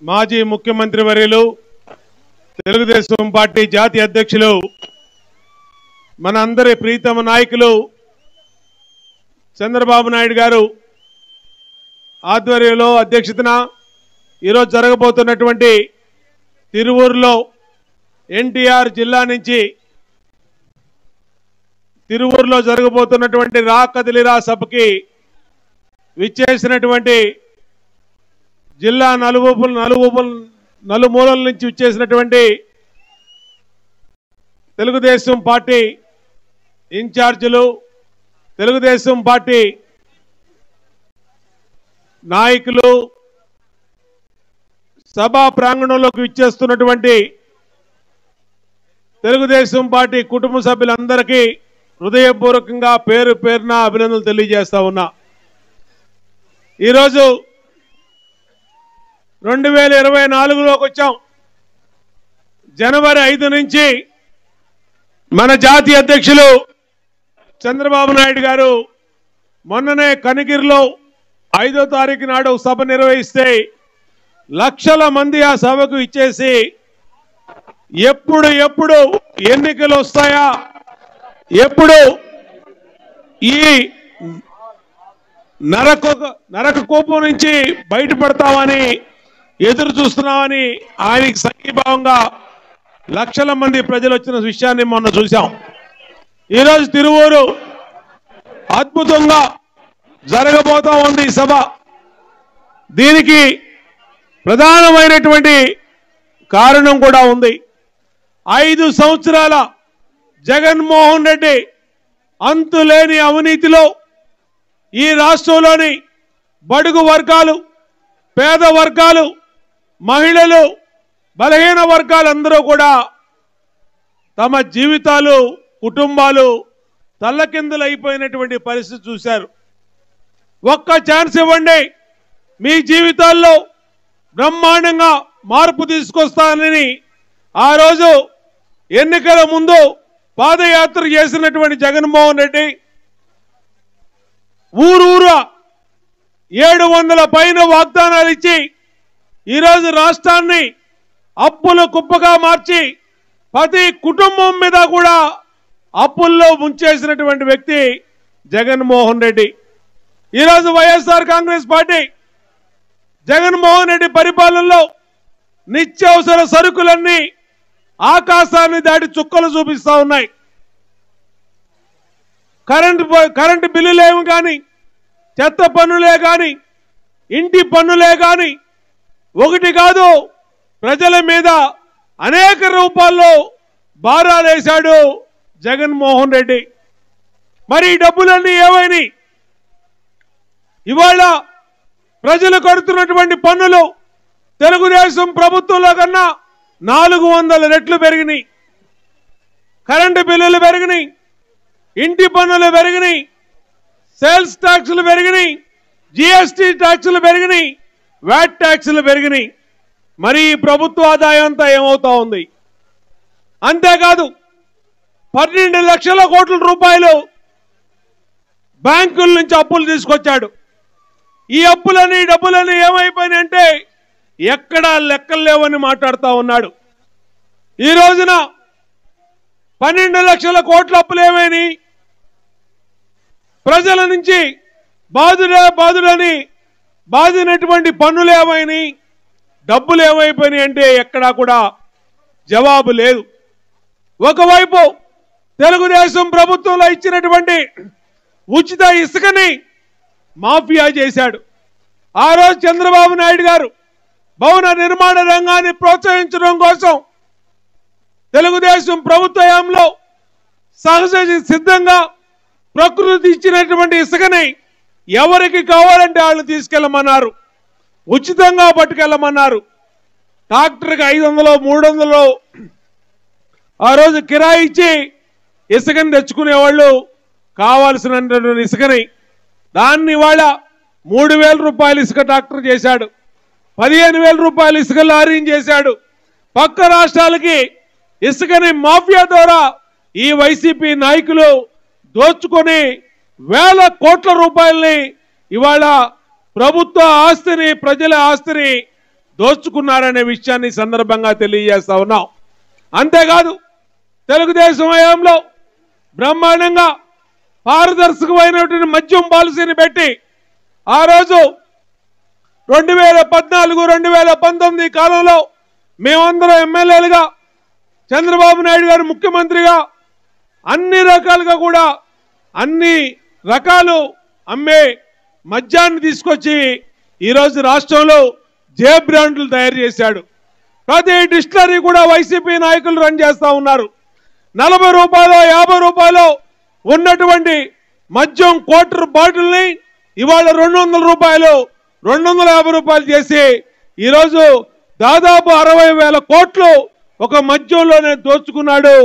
మాజీ ముఖ్యమంత్రి వర్యులు తెలుగుదేశం పార్టీ జాతీయ అధ్యక్షులు మనందరి ప్రీతమ నాయకులు చంద్రబాబు నాయుడు గారు ఆధ్వర్యంలో అధ్యక్షతన ఈరోజు జరగబోతున్నటువంటి తిరువూరులో ఎన్టీఆర్ జిల్లా నుంచి తిరువూరులో జరగబోతున్నటువంటి రా కదిలిరా సభకి విచ్చేసినటువంటి జిల్లా నలుమూలల నుంచి విచ్చేసినటువంటి తెలుగుదేశం పార్టీ ఇన్ఛార్జీలు, తెలుగుదేశం పార్టీ నాయకులు, సభా ప్రాంగణంలోకి విచ్చేస్తున్నటువంటి తెలుగుదేశం పార్టీ కుటుంబ సభ్యులందరికీ హృదయపూర్వకంగా పేరు పేరున అభినందనలు తెలియజేస్తా ఉన్నా. ఈరోజు 2024లోకి వచ్చాం. జనవరి 5 నుంచి మన జాతీయ అధ్యక్షులు చంద్రబాబు నాయుడు గారు మొన్ననే కనిగిరిలో 5వ తారీఖు నాడు సభ నిర్వహిస్తే లక్షల మంది ఆ సభకు ఇచ్చేసి ఎప్పుడు ఎన్నికలు వస్తాయా, ఎప్పుడు ఈ నరక కోపం నుంచి బయటపడతామని ఎదురు చూస్తున్నామని ఆయనకి సంఘీభావంగా లక్షల మంది ప్రజలు వచ్చిన విషయాన్ని మొన్న చూశాం. ఈరోజు తిరువూరు అద్భుతంగా జరగబోతా ఉంది ఈ సభ. దీనికి ప్రధానమైనటువంటి కారణం కూడా ఉంది. 5 సంవత్సరాల జగన్మోహన్ రెడ్డి అంతులేని అవినీతిలో ఈ రాష్ట్రంలోని బడుగు వర్గాలు, పేద వర్గాలు, మహిళలు, బలహీన వర్గాలందరూ కూడా తమ జీవితాలు, కుటుంబాలు తల్లకిందులైపోయినటువంటి పరిస్థితి చూశారు. ఒక్క ఛాన్స్ ఇవ్వండి, మీ జీవితాల్లో బ్రహ్మాండంగా మార్పు తీసుకొస్తానని ఆ రోజు ఎన్నికల ముందు పాదయాత్ర చేసినటువంటి జగన్మోహన్ రెడ్డి ఊరూరా 700 పైన వాగ్దానాలు ఇచ్చి ఈరోజు రాష్ట్రాన్ని అప్పుల కుప్పగా మార్చి ప్రతి కుటుంబం మీద కూడా అప్పుల్లో ముంచేసినటువంటి వ్యక్తి జగన్మోహన్ రెడ్డి. ఈరోజు వైఎస్ఆర్ కాంగ్రెస్ పార్టీ జగన్మోహన్ రెడ్డి పరిపాలనలో నిత్యావసర సరుకులన్నీ ఆకాశాన్ని దాటి చుక్కలు చూపిస్తా ఉన్నాయి. కరెంటు బిల్లులేమి కానీ, చెత్త పన్నులే కానీ, ఇంటి పన్నులే కానీ, ఒకటి కాదు ప్రజల మీద అనేక రూపాల్లో భారాలేశాడు జగన్మోహన్ రెడ్డి. మరి ఈ డబ్బులన్నీ ఏమైనాయి? ఇవాళ ప్రజలు కడుతున్నటువంటి పన్నులు తెలుగుదేశం ప్రభుత్వంలో కన్నా 400 రెట్లు పెరిగినాయి. కరెంటు బిల్లులు పెరిగినాయి, ఇంటి పన్నులు పెరిగినాయి, సేల్స్ ట్యాక్సులు పెరిగినాయి, జిఎస్టీ ట్యాక్సులు పెరిగినాయి, వ్యాట్ ట్యాక్సులు పెరిగినాయి. మరి ఈ ప్రభుత్వ ఆదాయం అంతా ఏమవుతా ఉంది? అంతేకాదు 12 లక్షల కోట్ల రూపాయలు బ్యాంకుల నుంచి అప్పులు తీసుకొచ్చాడు. ఈ అప్పులని, డబ్బులని ఏమైపోయినాయంటే ఎక్కడా లెక్కలు లేవని మాట్లాడుతూ ఉన్నాడు. ఈ రోజున 12 లక్షల కోట్ల అప్పులు ఏమైనాయి? ప్రజల నుంచి బాధుడని బాధినటువంటి పన్నులు ఏమైనాయి? డబ్బులు ఏమైపోయినాయి అంటే ఎక్కడా కూడా జవాబు లేదు. ఒకవైపు తెలుగుదేశం ప్రభుత్వంలో ఇచ్చినటువంటి ఉచిత ఇసుకని మాఫియా చేశాడు. ఆ రోజు చంద్రబాబు నాయుడు గారు భవన నిర్మాణ రంగాన్ని ప్రోత్సహించడం కోసం తెలుగుదేశం ప్రభుత్వంలో సహజ సిద్ధంగా ప్రకృతి ఇచ్చినటువంటి ఇసుకని ఎవరికి కావాలంటే వాళ్ళు తీసుకెళ్ళమన్నారు, ఉచితంగా పట్టుకెళ్ళమన్నారు. ట్రాక్టర్కి 500, 300 ఆ రోజు కిరాయి ఇచ్చి ఇసుకని తెచ్చుకునేవాళ్ళు కావాల్సినటువంటి ఇసుకని. దాన్ని ఇవాళ 3,000 రూపాయలు ఇసుక ట్రాక్టర్ చేశాడు, 15,000 రూపాయలు ఇసుక లారీని చేశాడు. పక్క రాష్ట్రాలకి ఇసుకని మాఫియా ద్వారా ఈ వైసీపీ నాయకులు దోచుకొని వేల కోట్ల రూపాయల్ని ఇవాళ ప్రభుత్వ ఆస్తిని, ప్రజల ఆస్తిని దోచుకున్నారనే విషయాన్ని సందర్భంగా తెలియజేస్తా ఉన్నాం. అంతేకాదు తెలుగుదేశం హయాంలో బ్రహ్మాండంగా పారదర్శకమైనటువంటి మద్యం పాలసీని పెట్టి ఆ రోజు 2014-2019 కాలంలో మేమందరం ఎమ్మెల్యేలుగా చంద్రబాబు నాయుడు గారు ముఖ్యమంత్రిగా అన్ని రకాలుగా కూడా అన్ని రకాలు అమ్మే మద్యాన్ని తీసుకొచ్చి ఈరోజు రాష్ట్రంలో జే బ్రాండ్లు తయారు చేశాడు. ప్రతి డిస్టిలరీ కూడా వైసీపీ నాయకులు రన్ చేస్తా ఉన్నారు. 40 రూపాయలు 50 రూపాయలు ఉన్నటువంటి మద్యం క్వార్టర్ బాటిల్ని ఇవాళ 200 రూపాయలు 250 రూపాయలు చేసి ఈరోజు దాదాపు 60,000 కోట్లు ఒక మద్యంలోనే దోచుకున్నాడు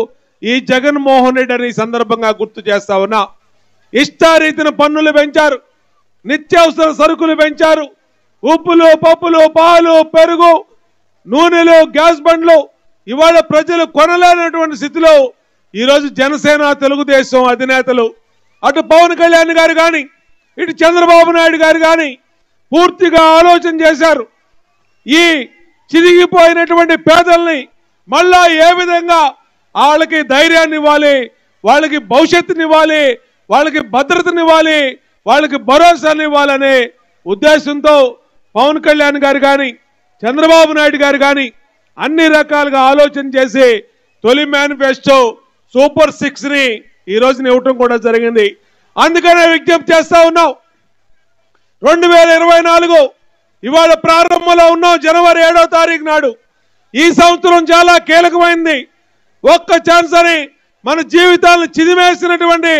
ఈ జగన్మోహన్ రెడ్డి అని సందర్భంగా గుర్తు చేస్తా ఉన్నా. ఇష్టారీతిన పన్నులు పెంచారు, నిత్యావసర సరుకులు పెంచారు, ఉప్పులు పప్పులు పాలు పెరుగు నూనెలు గ్యాస్ బండ్లు ఇవాళ ప్రజలు కొనలేనటువంటి స్థితిలో ఈరోజు జనసేన తెలుగుదేశం అధినేతలు అటు పవన్ కళ్యాణ్ గారు కానీ ఇటు చంద్రబాబు నాయుడు గారు కానీ పూర్తిగా ఆలోచన చేశారు. ఈ చిరిగిపోయినటువంటి పేదల్ని మళ్ళా ఏ విధంగా వాళ్ళకి ధైర్యాన్ని ఇవ్వాలి, వాళ్ళకి భవిష్యత్తుని ఇవ్వాలి, వాళ్ళకి భద్రతనివ్వాలి, వాళ్ళకి భరోసాని ఇవ్వాలనే ఉద్దేశంతో పవన్ కళ్యాణ్ గారు కానీ చంద్రబాబు నాయుడు గారు కానీ అన్ని రకాలుగా ఆలోచన చేసి తొలి మేనిఫెస్టో సూపర్ 6ని ఈ రోజున ఇవ్వటం కూడా జరిగింది. అందుకనే విజ్ఞప్తి చేస్తా ఉన్నాం. 2024 ఇవాళ ప్రారంభంలో ఉన్నాం. జనవరి 7వ తారీఖు నాడు ఈ సంవత్సరం చాలా కీలకమైంది. ఒక్క ఛాన్స్ అని మన జీవితాలను చిదిమేసినటువంటి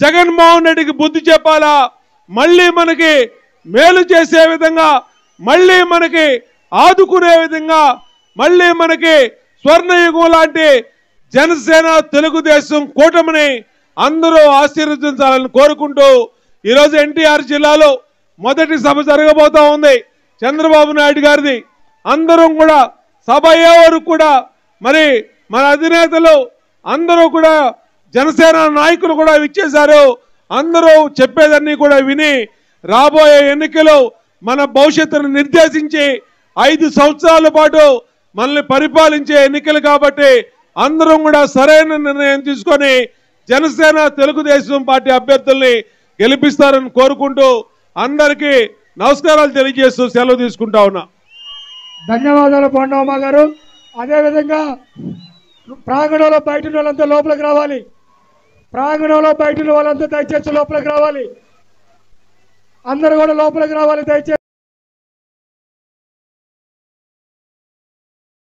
జగన్మోహన్ రెడ్డికి బుద్ధి చెప్పాలా, మళ్ళీ మనకి మేలు చేసే విధంగా, మళ్ళీ మనకి ఆదుకునే విధంగా, మళ్ళీ మనకి స్వర్ణయుగం లాంటి జనసేన తెలుగుదేశం కూటమిని అందరూ ఆశీర్వదించాలని కోరుకుంటూ ఈరోజు ఎన్టీఆర్ జిల్లాలో మొదటి సభ జరగబోతా ఉంది చంద్రబాబు నాయుడు గారిది. అందరం కూడా సభ అయ్యే వరకు కూడా మరి మన అధినేతలు అందరూ కూడా జనసేన నాయకులు కూడా ఇచ్చేశారు. అందరూ చెప్పేదన్నీ కూడా విని రాబోయే ఎన్నికలు మన భవిష్యత్తును నిర్దేశించి 5 సంవత్సరాల పాటు మనల్ని పరిపాలించే ఎన్నికలు కాబట్టి అందరం కూడా సరైన నిర్ణయం తీసుకొని జనసేన తెలుగుదేశం పార్టీ అభ్యర్థుల్ని గెలిపిస్తారని కోరుకుంటూ అందరికీ నమస్కారాలు తెలియజేస్తూ సెలవు తీసుకుంటా ఉన్నా. ధన్యవాదాలు పాండవమ్మ గారు. అదేవిధంగా ప్రాంగణంలో బయట వాళ్ళంతా లోపలికి రావాలి. ప్రాంగణంలో బయట వాళ్ళంతా దయచేసి లోపలికి రావాలి. అందరూ కూడా లోపలికి రావాలి దయచేసి.